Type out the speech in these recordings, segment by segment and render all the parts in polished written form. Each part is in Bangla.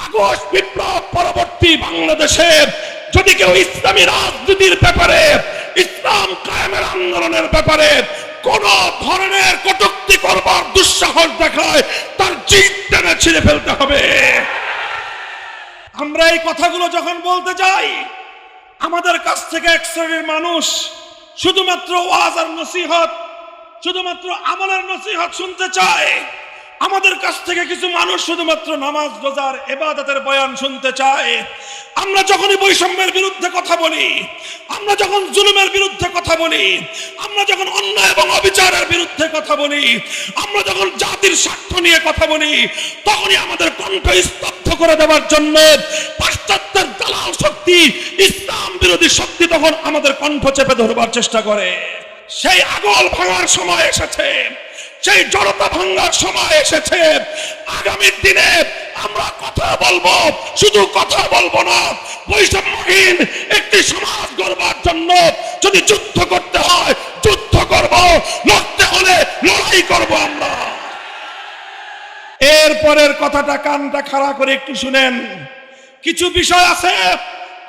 আগস্ট বিপ্লব পরবর্তী বাংলাদেশে যদি কেউ ইসলামী রাজনীতির ব্যাপারে, ইসলাম কায়েমের আন্দোলনের ব্যাপারে কোন ধরনের কটূক্তি করবার দুঃসাহস দেখায়, তার জিদ টেনে ছিঁড়ে ফেলতে হবে। আমরা এই কথাগুলো যখন বলতে যাই, আমাদের কাছ থেকে এক শ্রেণীর মানুষ শুধুমাত্র ওয়াজ আর নসিহত, শুধুমাত্র আমলের নসিহত শুনতে চায়। আমাদের কাছ থেকে কিছু মানুষ শুধুমাত্র নামাজ রোজার ইবাদতের বয়ান শুনতে চায়। আমরা যখনই বৈষম্যের বিরুদ্ধে কথা বলি, আমরা যখন জুলুমের বিরুদ্ধে কথা বলি, আমরা যখন অন্যায় এবং অবিচারের বিরুদ্ধে কথা বলি, আমরা যখন জাতির স্বার্থ নিয়ে কথা বলি, তখনই আমাদের কণ্ঠ স্তব্ধ করে দেওয়ার জন্য পাশ্চাত্যের দালাল শক্তি, ইসলাম বিরোধী শক্তি তখন আমাদের কণ্ঠ চেপে ধরবার চেষ্টা করে। সেই আগল ভাঙার সময় এসেছে, সেই জড়তা ভাঙার সময় এসেছে। আগামী দিনে আমরা কথা বলবো, শুধু কথা বলবো না, বৈষম্যহীন একটি সমাজ গড়বার জন্য যদি যুদ্ধ করতে হয় যুদ্ধ করব, লড়তে হলে লড়াই করব আমরা। এরপরের কথাটা কানটা খাড়া করে একটু শুনেন। কিছু বিষয় আছে,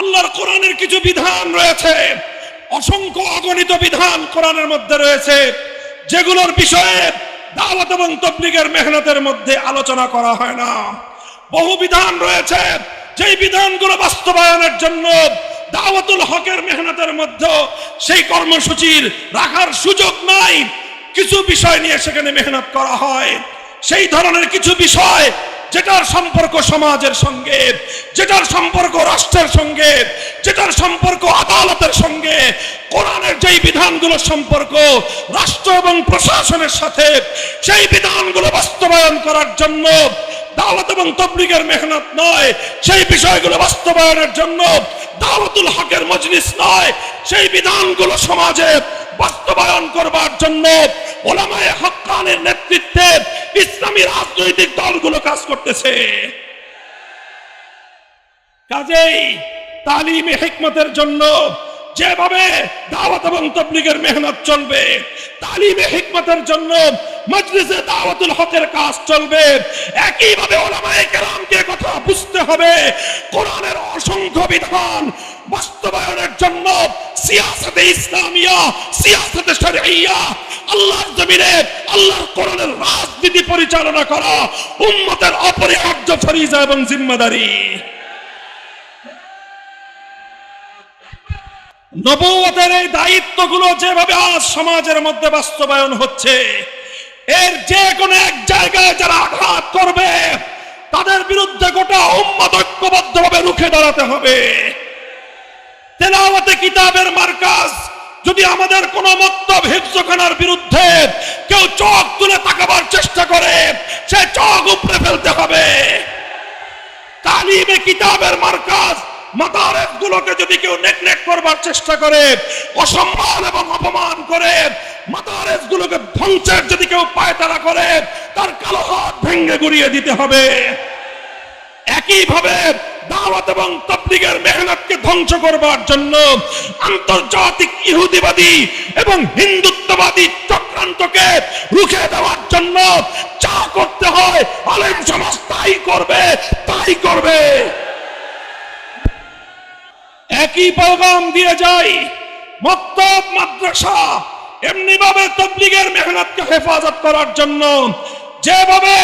আল্লাহর কোরআনের কিছু বিধান রয়েছে, অসংখ্য অগণিত বিধান কোরআনের মধ্যে রয়েছে, যেগুলোর বিষয়ে দাওয়াত এবং তাবলীগের মেহনতের মধ্যে আলোচনা করা হয় না। বহু বিধান রয়েছে, যেই বিধানগুলো বাস্তবায়নের জন্য দাওয়াতুল হকের মেহনতের মধ্যে সেই কর্মসূচির রাখার সুযোগ নাই। কিছু বিষয় নিয়ে সেখানে মেহনত করা হয়। সেই ধরনের কিছু বিষয় যেটার সম্পর্ক সমাজের সঙ্গে, যেটার সম্পর্ক রাষ্ট্রের সঙ্গে, যেটার সম্পর্ক আদালতের সঙ্গে, কোরআনের যেই বিধানগুলোর সম্পর্ক রাষ্ট্র এবং প্রশাসনের সাথে, সেই বিধানগুলো বাস্তবায়ন করার জন্য দাওয়াত এবং তাবলীগের মেহনত নয়, সেই বিষয়গুলো বাস্তবায়নের জন্য দাওয়াতুল হকের মজলিস নয়, সেই বিধানগুলো সমাজে বাস্তবায়ন করবার জন্য উলামায়ে হক্কানির নেতৃত্বে ইসলামী রাজনৈতিক দলগুলো কাজ করতেছে। কাজেই তালিমে হিকমতের জন্য যেভাবে দাওয়াত এবং তাবলীগের মেহনত চলবে, তালিমে হিকমতের জন্য মজলিসে দাওয়াতুল হকের কাজ চলবে, একইভাবে উলামায়ে কেরামকে কথা বুঝতে হবে। কোরআনের অসংখ্য বিধান বাস্তবায়নের জন্য সিয়াসতে ইসলামিয়া, সিয়াসতে শরঈয়া, আল্লাহর জমিনে আল্লাহর কোরআনের রাজনীতি পরিচালনা করা উম্মতের অপরিহার্য ফরিজা এবং জিম্মাদারি। নবুয়তের এই দায়িত্বগুলো যেভাবে আজ সমাজের মধ্যে বাস্তবায়ন হচ্ছে, এর যে কোনো এক জায়গায় যারা আঘাত করবে তাদের বিরুদ্ধে গোটা উম্মত ঐক্যবদ্ধভাবে রুখে দাঁড়াতে হবে। তেলাওয়াতে কিতাবের মার্কাজ যদি আমাদের কোন মক্তব হিফজখানার বিরুদ্ধে কেউ চোখ তুলে তাকাবার চেষ্টা করে, সে চোখ উপড়ে ফেলতে হবে। তালিমে কিতাবের মার্কাজ মাদারেস গুলোকে যদি কেউ নেগলেক্ট করবার চেষ্টা করে, অসম্মান এবং অপমান করে, মাদারেস গুলোকে ধ্বংসের যদি কেউ পায়তারা করে, তার কালো হাত ভেঙে গুড়িয়ে দিতে হবে। একইভাবে দাওয়াত এবং তাবলীগের মেহনতকে ধ্বংস করবার জন্য আন্তর্জাতিক ইহুদিবাদী এবং হিন্দুত্ববাদী চক্রান্তকে রুখে দেওয়ার জন্য যা করতে হয় আলেম সমাজ তাই করবে, তাই করবে। একই পেগাম দিয়ে যাই মক্তব মাদ্রাসা এমনি ভাবে তাবলীগের মেহনতকে হেফাজত করার জন্য যেভাবে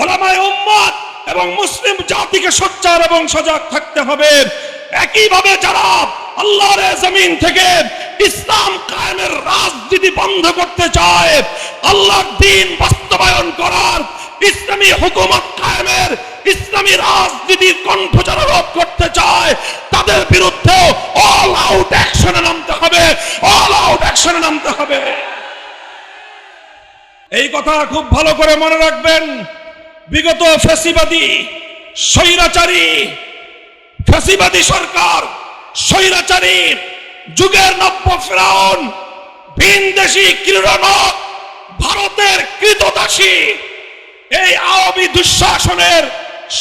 উলামায়ে উম্মত এবং মুসলিম জাতিকে সোচ্চার এবং সজাগ থাকতে হবে, একইভাবে যারা আল্লাহর জমিন থেকে ইসলাম কায়েমের রাজনীতি বন্ধ করতে চায়, আল্লাহর দ্বীন বাস্তবায়ন করার, ইসলামী হুকুমত কায়েমের, ইসলামী রাজনীতির কণ্ঠ যারা রোধ করতে চায়, তাদের বিরুদ্ধে অল আউট অ্যাকশনে নামতে হবে, অল আউট অ্যাকশনে নামতে হবে। এই কথা খুব ভালো করে মনে রাখবেন। বিগত ফ্যাসিবাদী স্বৈরাচারী সরকার, স্বৈরাচারী যুগের নব্য ফেরাউন, ভিনদেশী ক্রীড়নক, ভারতের কৃতদাসী, এই আওয়ামী দুঃশাসনের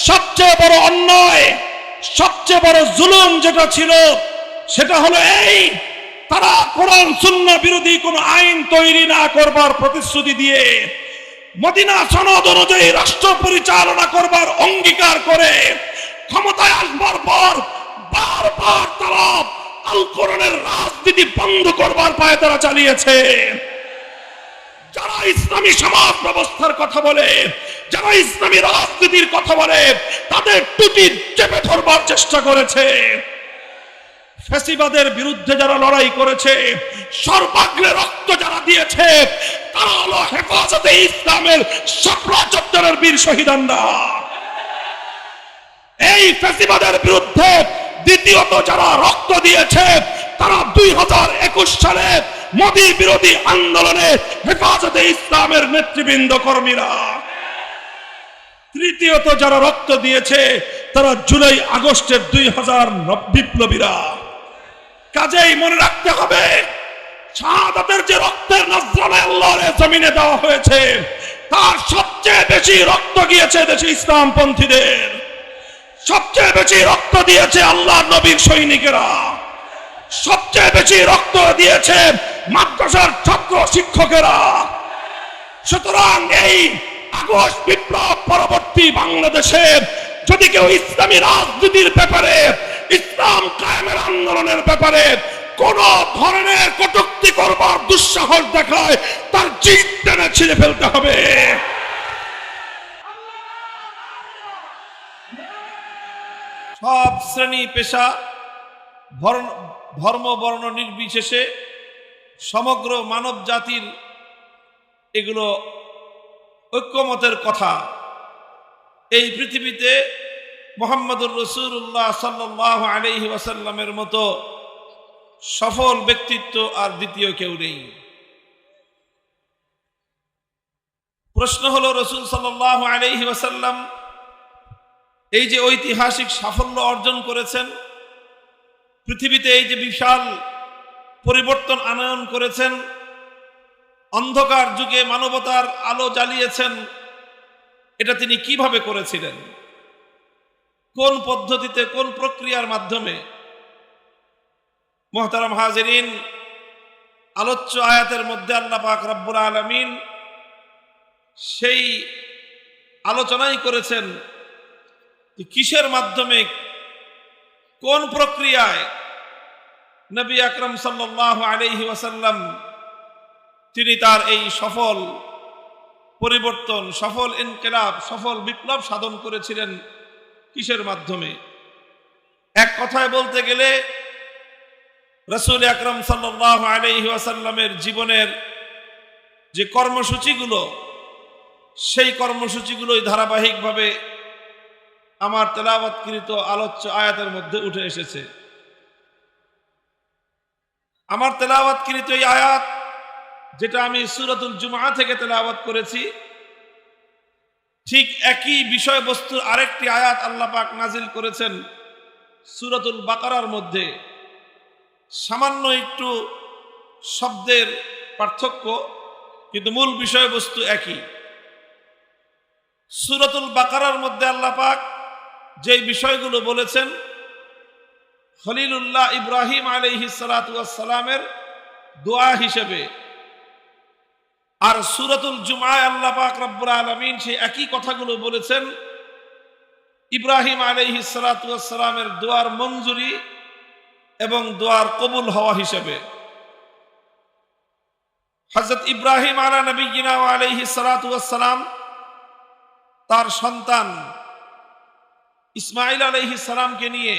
সবচেয়ে বড় অন্যায়, সবচেয়ে বড় জুলুম যেটা ছিল সেটা হলো এই, তারা কোরআন সুন্নাহ বিরোধী কোন আইন তৈরি না করবার প্রতিশ্রুতি দিয়ে মদিনা সনদ অনুযায়ী রাষ্ট্র পরিচালনা করবার অঙ্গীকার করে পর বারবার তারা আল কোরআনের রাজনীতি বন্ধ করবার পায়ে তারা চালিয়েছে। যারা ইসলামী সমাজ ব্যবস্থার কথা বলে, যারা ইসলামী রাজনীতির কথা বলে, তাদের টুটি চেপে ধরবার চেষ্টা করেছে। ফ্যাসিবাদের বিরুদ্ধে যারা লড়াই করেছে, সর্বাগ্রে রক্ত যারা দিয়েছে, তারা হলো হেফাজতে ইসলামের শাপলা চত্বরের বীর শহীদানরা। এই ফ্যাসিবাদের বিরুদ্ধে দ্বিতীয়ত যারা রক্ত দিয়েছে, তারা 2021 সালে মোদী বিরোধী আন্দোলনে হেফাজতে ইসলামের নেতৃবৃন্দ কর্মীরা। তৃতীয়ত যারা রক্ত দিয়েছে, তারা জুলাই আগস্টের 2000 বিপ্লবীরা। কাজেই মনে রাখতে হবে, শাহাদাতের যে রক্তের নজরানা আল্লাহর জমিনে দেওয়া হয়েছে, তার সবচেয়ে বেশি রক্ত গিয়েছে দেশে ইসলামপন্থীদের, সবচেয়ে বেশি রক্ত দিয়েছে আল্লাহর নবীর সৈনিকেরা, সবচেয়ে বেশি রক্ত দিয়েছে মাদ্রাসার ছাত্র শিক্ষকেরা। সুতরাং এই আগস্ট বিপ্লব পরবর্তী বাংলাদেশে যদি কেউ ইসলামী রাজনীতির ব্যাপারে, ইসলাম কায়েমের আন্দোলনের ব্যাপারে কোন ধরনের কটূক্তি করবার দুঃসাহস দেখায়, তার জিদ টেনে ছিঁড়ে ফেলতে হবে। সব শ্রেণী পেশা, ধর্ম বর্ণ নির্বিশেষে সমগ্র মানব জাতির এগুলো ঐক্যমতের কথা। এই পৃথিবীতে মুহাম্মদুর রাসূলুল্লাহ সাল্লাল্লাহু আলাইহি ওয়াসাল্লামের মতো সফল ব্যক্তিত্ব আর দ্বিতীয় কেউ নেই। প্রশ্ন হলো, রাসূল সাল্লাল্লাহু আলাইহি ওয়াসাল্লাম এই যে ঐতিহাসিক সাফল্য অর্জন করেছেন, পৃথিবীতে এই যে বিশাল পরিবর্তন আনয়ন করেছেন, অন্ধকার যুগে মানবতার আলো জ্বালিয়েছেন, এটা তিনি কিভাবে করেছিলেন? কোন পদ্ধতিতে, কোন প্রক্রিয়ার মাধ্যমে? মুহতারাম হাজিরিন, আলোচ্য আয়াতের মধ্যে আল্লাহ পাক রব্বুল আলামিন সেই আলোচনাই করেছেন যে কিসের মাধ্যমে, কোন প্রক্রিয়ায় নবী আকরাম সাল্লাল্লাহু আলাইহি ওয়াসাল্লাম তিনি তার এই সফল পরিবর্তন, সফল ইনকিলাব, সফল বিপ্লব সাধন করেছিলেন। কিসের মাধ্যমে? এক কথায় বলতে গেলে রাসূল আকরাম সাল্লাল্লাহু আলাইহি ওয়াসাল্লামের জীবনের যে কর্মসূচিগুলো, সেই কর্মসূচিগুলোই ধারাবাহিকভাবে আমার তেলাওয়াতকৃত আলোচ্য আয়াতের মধ্যে উঠে এসেছে। আমার তেলাওয়াতকৃত এই আয়াত, যেটা আমি সূরাতুল জুমআ থেকে তেলাওয়াত করেছি, ঠিক একই বিষয়বস্তুর আরেকটি আয়াত আল্লাহ পাক নাজিল করেছেন সূরাতুল বাকারার মধ্যে। সামান্য একটু শব্দের পার্থক্য, কিন্তু মূল বিষয়বস্তু একই। সূরাতুল বাকারার মধ্যে আল্লাহ পাক যে বিষয়গুলো বলেছেন, খলিলুল্লাহ ইব্রাহিম আলাইহিস সালাতু ওয়াস সালামের দোয়া হিসেবে, আর সূরাতুল জুমআয় আল্লাহ পাক রব্বুল আলামিন সেই একই কথাগুলো বলেছেন ইব্রাহিম আলাইহিস সালাতু ওয়াস সালামের দোয়ার মঞ্জুরি এবং দোয়ার কবুল হওয়া হিসেবে। হযরত ইব্রাহিম আলা নবিয়িনা ওয়া আলাইহিস সালাতু ওয়াস সালাম তার সন্তান ইসমাঈল আলাইহিস সালামকে নিয়ে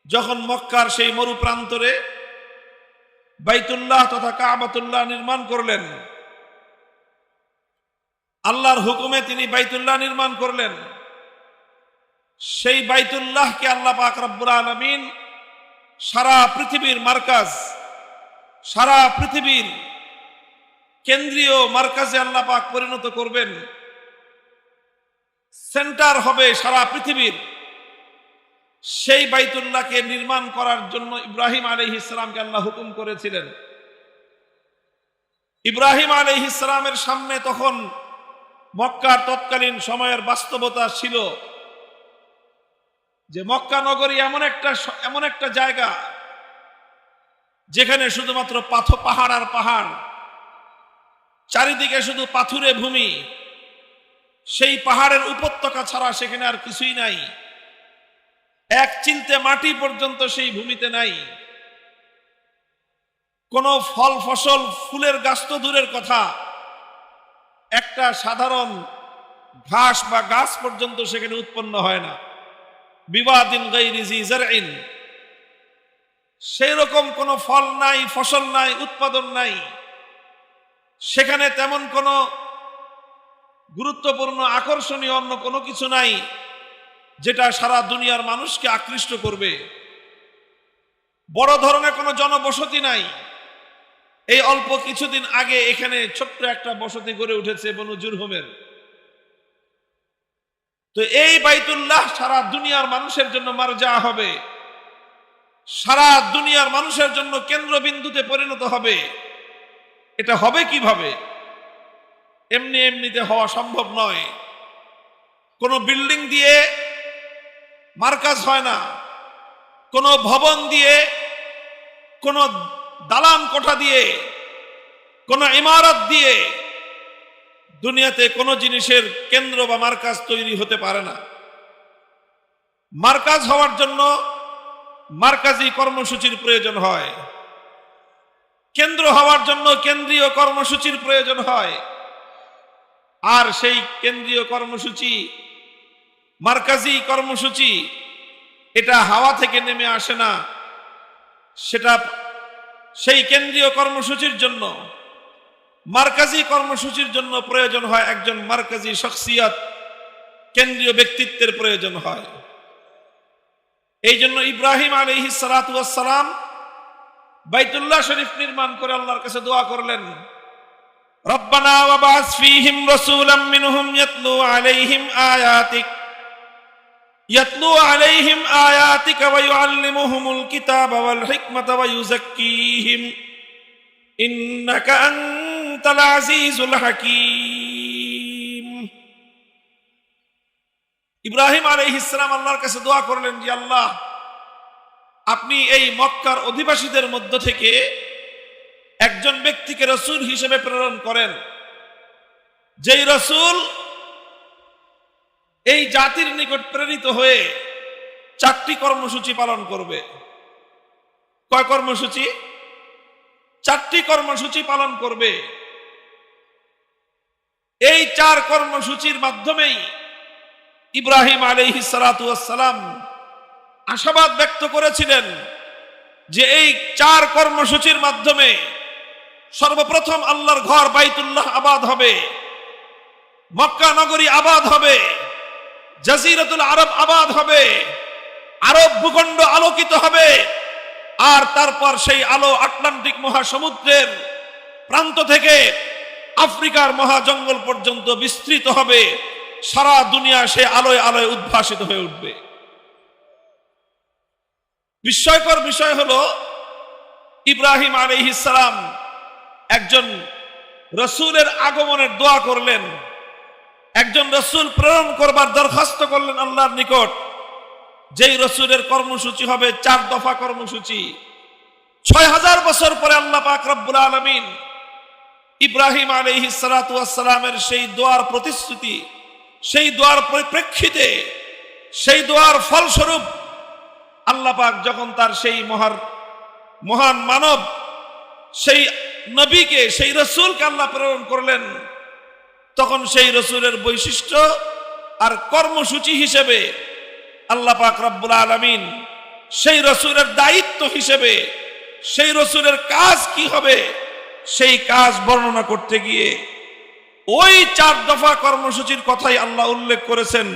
যখন মক্কার সেই মরু প্রান্তরে বাইতুল্লাহ তথা কাবাতুল্লাহ নির্মাণ করলেন, আল্লাহর হুকুমে তিনি বাইতুল্লাহ নির্মাণ করলেন। সেই বাইতুল্লাহকে আল্লাহ পাক রব্বুল আলামিন সারা পৃথিবীর মার্কাজ, সারা পৃথিবীর কেন্দ্রীয় মার্কাজে আল্লাহ পাক পরিণত করবেন, সেন্টার হবে সারা পৃথিবীর। সেই বাইতুল্লাহকে নির্মাণ করার জন্য ইব্রাহিম আলাইহিস সালামকে আল্লাহ হুকুম করেছিলেন। ইব্রাহিম আলাইহিস সালামের সামনে তখন মক্কার তৎকালীন সময়ের বাস্তবতা ছিল যে মক্কা নগরী এমন একটা জায়গা যেখানে শুধুমাত্র পাহাড় আর পাহাড়, চারিদিকে শুধু পাথুরে ভূমি, সেই পাহাড়ের উপত্যকা ছাড়া সেখানে আর কিছুই নাই। এক চিলতে মাটি পর্যন্ত সেই ভূমিতে নাই। কোনো ফল ফসল ফুলের গাছ তো দূরের কথা, একটা সাধারণ ঘাস বা গাছ পর্যন্ত সেখানে উৎপন্ন হয় না। বিবাদিন গায়রি জি জারইন, সেই রকম কোনো ফল নাই, ফসল নাই, উৎপাদন নাই। সেখানে তেমন কোনো গুরুত্বপূর্ণ আকর্ষণীয় অন্য কোনো কিছু নাই যেটা সারা দুনিয়ার মানুষকে আকৃষ্ট করবে। বড় ধরনের কোনো জনবসতি নাই। এই অল্প কিছুদিন আগে এখানে ছোট্ট একটা বসতি গড়ে উঠেছে বনু জুরহুমের। তো এই বাইতুল্লাহ সারা দুনিয়ার মানুষের জন্য মারজা হবে, সারা দুনিয়ার মানুষের জন্য কেন্দ্রবিন্দুতে পরিণত হবে। এটা হবে কিভাবে? এমনি এমনিতে হওয়া সম্ভব নয়। কোনো বিল্ডিং দিয়ে মার্কাজ হয় না, কোনো ভবন দিয়ে, কোনো দালান কোঠা দিয়ে, কোনো ইমারত দিয়ে দুনিয়াতে কোনো জিনিসের কেন্দ্র বা মার্কাজ তৈরি হতে পারে না। মার্কাজ হওয়ার জন্য মার্কাজি কর্মসূচির প্রয়োজন হয়, কেন্দ্র হওয়ার জন্য কেন্দ্রীয় কর্মসূচির প্রয়োজন হয়। আর সেই কেন্দ্রীয় কর্মসূচি, মার্কাজি কর্মসূচি, এটা হাওয়া থেকে নেমে আসে না। সেটা সেই কেন্দ্রীয় কর্মসূচির জন্য, মার্কাজি কর্মসূচির জন্য প্রয়োজন হয় একজন মার্কাজি শখসিয়ত, কেন্দ্রীয় ব্যক্তিত্বের প্রয়োজন হয়। এই জন্য ইব্রাহিম আলাইহিস সালাতু ওয়াস সালাম বাইতুল্লাহ শরীফ নির্মাণ করে আল্লাহর কাছে দোয়া করলেন, রব্বানা ওয়াবআস ফীহিম রাসূলাম মিনহুম ইয়াতলু আলাইহিম আয়াতিকা ওয়া ইউআল্লিমুহুমুল কিতাবা ওয়াল হিকমাতা ওয়া ইউযাক্কিহিম ইন্নাকা আনতাল আজিজুল হাকীম। ইব্রাহিম আলাইহিস সালাম আল্লাহর কাছে দোয়া করলেন যে আল্লাহ, আপনি এই মক্কার অধিবাসীদের মধ্য থেকে একজন ব্যক্তিকে রাসূল হিসেবে প্রেরণ করেন, যেই রাসূল এই জাতির নিকট প্রেরিত হয়ে 4টি কর্মসূচি পালন করবে। কয় কর্মসূচি? 4টি কর্মসূচি পালন করবে। এই 4 কর্মসূচির মাধ্যমেই ইব্রাহিম আলাইহিস সালাতু ওয়াস সালাম আশাবাদ ব্যক্ত করেছিলেন যে এই 4 কর্মসূচির মাধ্যমে সর্বপ্রথম আল্লাহর ঘর বাইতুল্লাহ আবাদ হবে, মক্কা নগরী আবাদ হবে, জাজিরাতুল আরব আবাদ হবে, আরব ভূখণ্ড আলোকিত হবে। আর তারপর সেই আলো আটলান্টিক মহাসমুদ্রের প্রান্ত থেকে আফ্রিকার মহাজঙ্গল পর্যন্ত বিস্তৃত হবে। সারা দুনিয়া সে আলোয় আলোয় উদ্ভাসিত হয়ে উঠবে। বিস্ময়কর বিষয় হলো, ইব্রাহিম আলাইহিস সালাম একজন রাসূলের আগমনের দোয়া করলেন, একজন রাসূল প্রেরণ করবার দরখাস্ত করলেন আল্লাহর নিকট, যেই রাসূলের কর্মসূচি হবে 4 দফা কর্মসূচি। 6000 বছর পরে আল্লাহ পাক রব্বুল আলামিন ইব্রাহিম আলাইহিস সালাতু ওয়াস সালামের সেই দোয়ার প্রতিশ্রুতি, সেই দোয়ার পরিপ্রেক্ষিতে, সেই দোয়ার ফলস্বরূপ আল্লাহ পাক যখন তার সেই মহান মানব, সেই নবীকে, সেই রাসূলকে আল্লাহ প্রেরণ করলেন, তখন সেই রাসূলের বৈশিষ্ট্য আর কর্মসূচি হিসেবে আল্লাহ পাক রব্বুল আলামিন সেই রাসূলের দায়িত্ব হিসেবে, সেই রাসূলের কাজ কি হবে সেই কাজ বর্ণনা করতে গিয়ে ওই 4 দফা কর্মসূচির কথাই আল্লাহ উল্লেখ করেছেন।